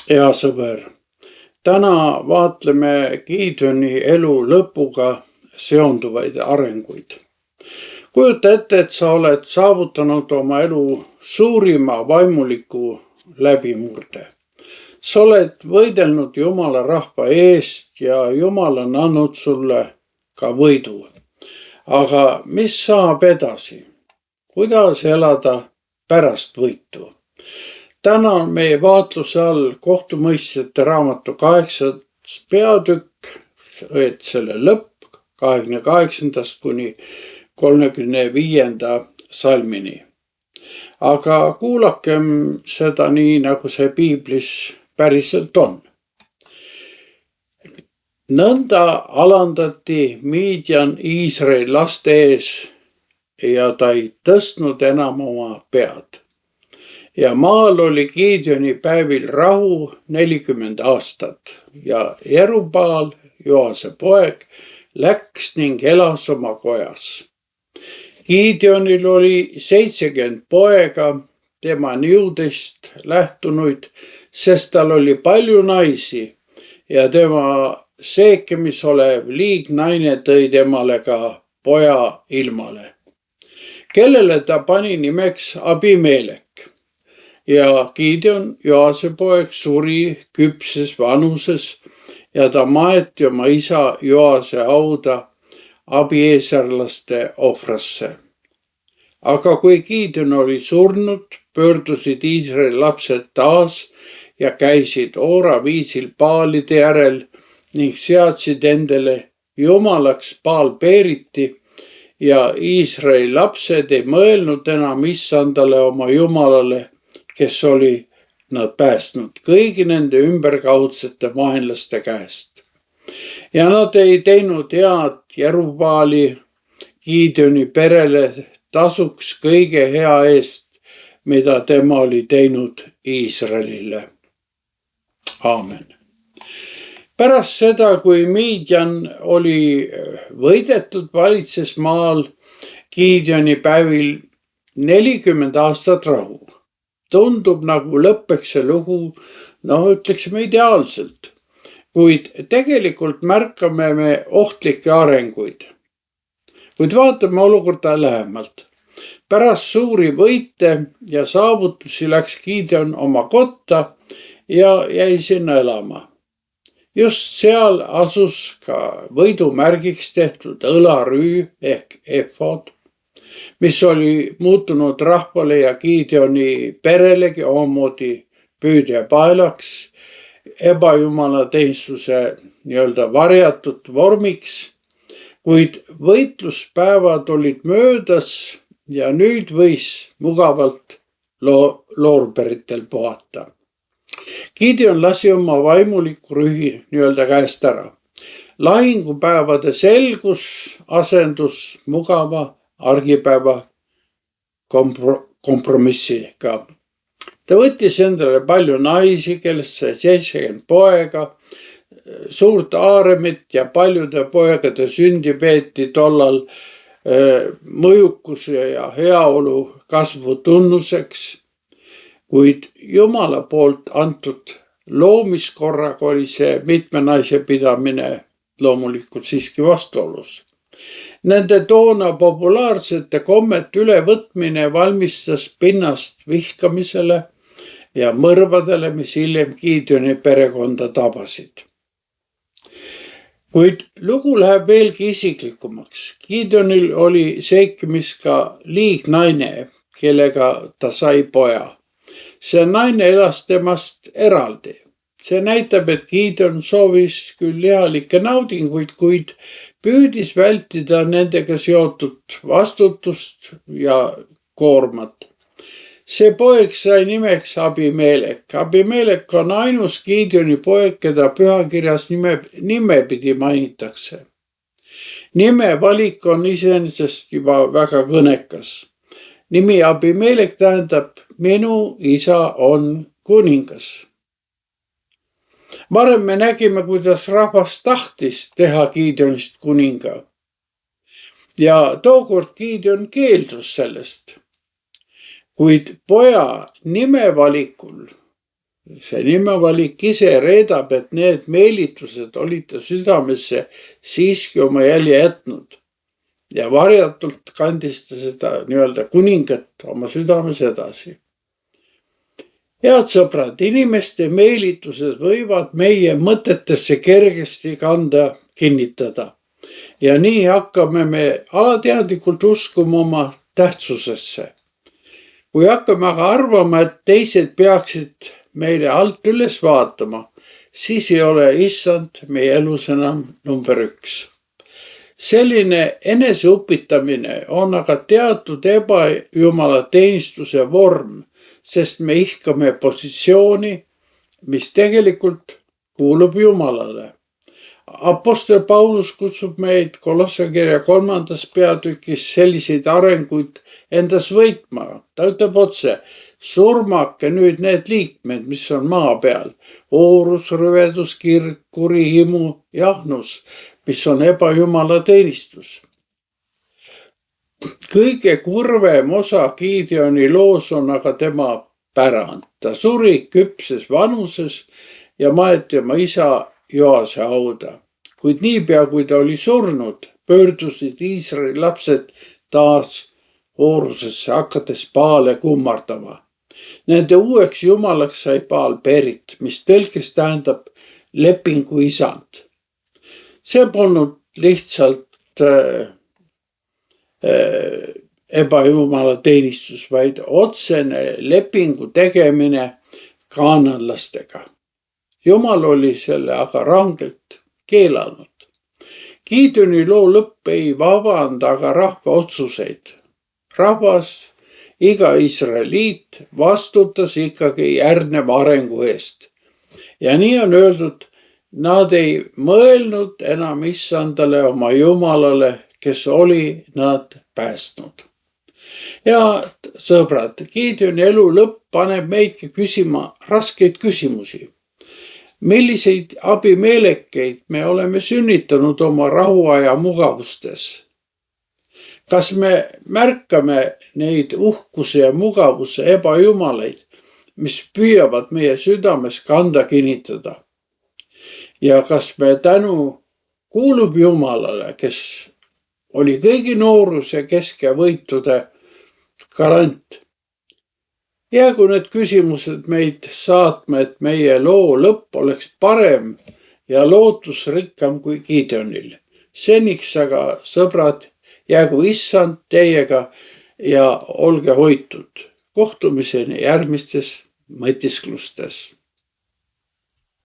Hea sõber, täna vaatleme Gideoni elu lõpuga seonduvaid arenguid. Kujuta ette, et sa oled saavutanud oma elu suurima vaimuliku läbimurde. Sa oled võidelnud Jumala rahva eest ja Jumal on andnud sulle ka võidu. Aga mis saab edasi? Kuidas elada pärast võitu? Täna on meie vaatluse all kohtumõistjate raamatu 8. peatükk, et selle lõpp 28. kuni 35. salmini. Aga kuulakem seda nii, nagu see piiblis päriselt on. Nõnda alandati Midian Iisraeli laste ees ja ta ei tõstnud enam oma pead. Ja maal oli Gideoni päevil rahu 40 aastat ja Jerubaal, Joase poeg, läks ning elas oma kojas. Gideonil oli 70 poega, tema niudest lähtunuid, sest tal oli palju naisi ja tema seekemis olev liignaine tõi temale ka poja ilmale, kellele ta pani nimeks Abimelek. Ja Gideon, Joase poeg, suri küpses vanuses ja ta maeti oma isa Joase hauda abieserlaste ohvrasse. Aga kui Gideon oli surnud, pöördusid Iisraeli lapsed taas ja käisid Oora viisil paalide järel ning seadsid endale jumalaks Baal-Peeriti ja Iisraeli lapsed ei mõelnud enam issandale oma jumalale, kes oli nad päästnud kõigi nende ümberkaudsete vaenlaste käest. Ja nad ei teinud head Jerubaali Gideoni perele tasuks kõige hea eest, mida tema oli teinud Iisraelile. Aamen. Pärast seda, kui Midian oli võidetud, valitses maal Gideoni päevil 40 aastat rahu. Tundub nagu lõppeks see lugu, ütleksime ideaalselt, kuid tegelikult märkame me ohtlikke arenguid. Kuid vaatame olukorda lähemalt. Pärast suuri võite ja saavutusi läks Gideon oma kotta ja jäi sinna elama. Just seal asus ka võidumärgiks tehtud õlarüü ehk efod, mis oli muutunud rahvale ja Gideoni perelegi omamoodi püüdjapaelaks, ebajumalateenistuse varjatud vormiks, kuid võitluspäevad olid möödas ja nüüd võis mugavalt loorberitel puhata. Gideon lasi oma vaimuliku rühi käest ära. Lahingupäevade selgus asendus mugava argipäeva kompromissiga. Ta võttis endale palju naisi, kellest sai 70 poega, suurt aaremit ja paljude poegade sündi peeti tollal mõjukuse ja heaolu kasvu tunnuseks, kuid Jumala poolt antud loomiskorraga oli see mitme naise pidamine loomulikult siiski vastuolus. Nende toona populaarsete kommete ülevõtmine valmistas pinnast vihkamisele ja mõrvadele, mis hiljem Gideoni perekonda tabasid. Kuid lugu läheb veelgi isiklikumaks. Gideonil oli seekimis ka liignaine, kellega ta sai poja. See naine elas temast eraldi. See näitab, et Gideon soovis küll healikke naudinguid, kuid püüdis vältida nendega seotud vastutust ja koormat. See poeg sai nimeks Abimelek. Abimelek on ainus Gideoni poeg, keda pühakirjas nimepidi mainitakse. Nime valik on iseenesest juba väga kõnekas. Nimi Abimelek tähendab minu isa on kuningas. Varem me nägime, kuidas rahvas tahtis teha Gideonist kuninga. Ja tookord Gideon keeldus sellest. Kuid poja nimevalikul see nimevalik ise reedab, et need meelitused olid ta südamesse siiski oma jälje jätnud. Ja varjatult kandis ta seda nii-öelda kuningat oma südames edasi. Head sõbrad, inimeste meelitused võivad meie mõtetesse kergesti kanda kinnitada. Ja nii hakkame me alateadlikult uskuma oma tähtsusesse. Kui hakkame aga arvama, et teised peaksid meile alt üles vaatama, siis ei ole issand meie elus enam number 1. Selline eneseupitamine on aga teatud ebajumala teenistuse vorm, sest me ihkame positsiooni, mis tegelikult kuulub Jumalale. Apostel Paulus kutsub meid Kolosse kirja 3. peatükis selliseid arenguid endas võitma. Ta ütleb otse, surmake nüüd need liikmed, mis on maa peal. Oorus, rõvedus, kirg, kuri, himu, jahnus, mis on ebajumala teenistus. Kõige kurvem osa Gideoni loos on aga tema pärand. Ta suri küpses vanuses ja maeti oma isa Joase hauda. Kuid niipea, kui ta oli surnud, pöördusid Iisraeli lapsed taas Oorusesse, hakates Baale kummardama. Nende uueks jumalaks sai Baal Perit, mis tõlkes tähendab lepingu isand. See polnud lihtsalt ebajumala teenistus, vaid otsene lepingu tegemine kaananlastega. Jumal oli selle aga rangelt keelanud. Gideoni loo lõpp ei vabanda aga rahva otsuseid. Rahvas, iga israeliit vastutas ikkagi järgneva arengu eest. Ja nii on öeldud, nad ei mõelnud enam issandale oma Jumalale, kes oli nad päästnud. Ja sõbrad, Gideoni elu lõpp paneb meidki küsima raskeid küsimusi. Milliseid abimeelekeid me oleme sünnitanud oma rahuaja mugavustes? Kas me märkame neid uhkuse ja mugavuse ebajumalaid, mis püüavad meie südames kanda kinnitada? Ja kas me tänu kuulub Jumalale, kes oli kõigi nooruse keske võitude garant? Jäägu need küsimused meid saatma, et meie loo lõpp oleks parem ja lootusrikkam kui Gideonil. Seniks aga, sõbrad, jäägu issand teiega ja olge hoitud. Kohtumiseni järgmistes mõtisklustes.